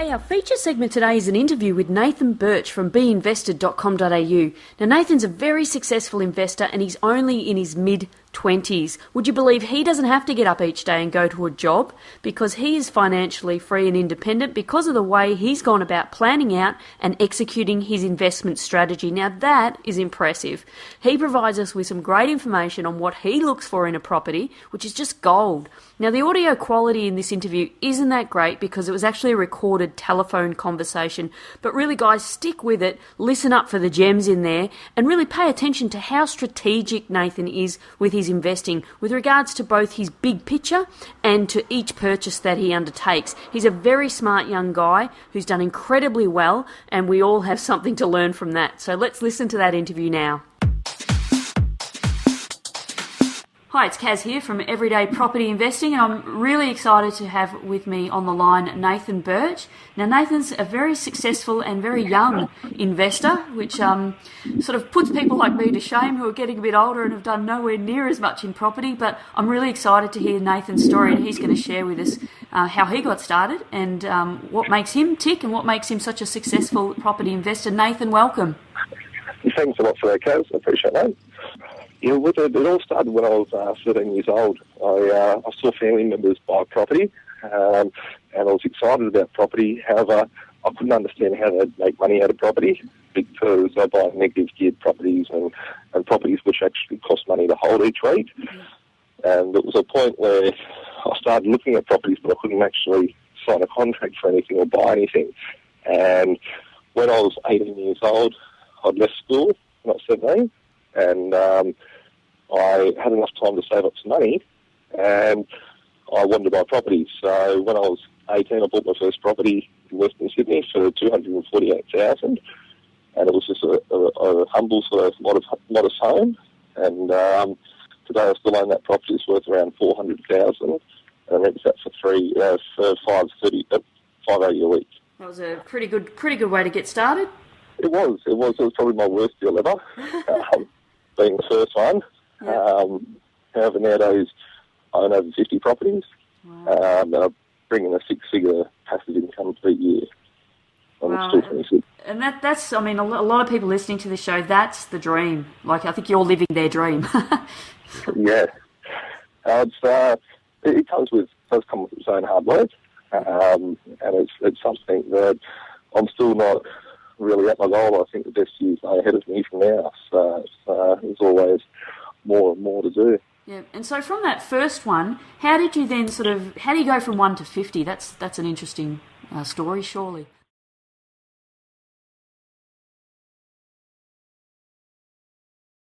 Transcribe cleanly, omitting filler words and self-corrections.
Hey, our feature segment today is an interview with Nathan Birch from beinvested.com.au. Now, Nathan's a very successful investor and he's only in his mid-20s. Would you believe he doesn't have to get up each day and go to a job because he is financially free and independent because of the way he's gone about planning out and executing his investment strategy. Now, that is impressive. He provides us with some great information on what he looks for in a property, which is just gold. Now, the audio quality in this interview isn't that great because it was actually a recorded telephone conversation. But really, guys, stick with it, listen up for the gems in there, and really pay attention to how strategic Nathan is with his investing with regards to both his big picture and to each purchase that he undertakes. He's a very smart young guy who's done incredibly well, and we all have something to learn from that. So let's listen to that interview now. Hi, it's Kaz here from Everyday Property Investing, and I'm really excited to have with me on the line Nathan Birch. Now, Nathan's a very successful and very young investor, which sort of puts people like me to shame who are getting a bit older and have done nowhere near as much in property. But I'm really excited to hear Nathan's story, and he's going to share with us how he got started and what makes him tick and what makes him such a successful property investor. Nathan, welcome. Thanks a lot for that, Kaz. I appreciate that. Yeah, it all started when I was 13 years old. I saw family members buy property, and I was excited about property. However, I couldn't understand how they'd make money out of property because they buy negative geared properties and properties which actually cost money to hold each week. And it was a point where I started looking at properties, but I couldn't actually sign a contract for anything or buy anything. And when I was 18 years old, I'd left school, not 17, and I had enough time to save up some money, and I wanted to buy property. So when I was 18, I bought my first property in Western Sydney for $248,000, and it was just a humble sort of modest home. And today I still own that property. It's worth around $400,000, and I rent that for $580 a week. That was a pretty good way to get started. It was probably my worst deal ever, being the first one. Yep. However, nowadays I own over 50 properties. Wow. And I'm bringing a six-figure passive income per year. I'm still 26. And that's, I mean, a lot of people listening to the show, that's the dream. Like, I think you're living their dream. Yeah. It does come with its own hard work. And it's something that I'm still not really at my goal. I think the best years are ahead of me from now. So there's always more and more to do. Yeah, and so from that first one, how do you go from 1 to 50? That's an interesting story, surely.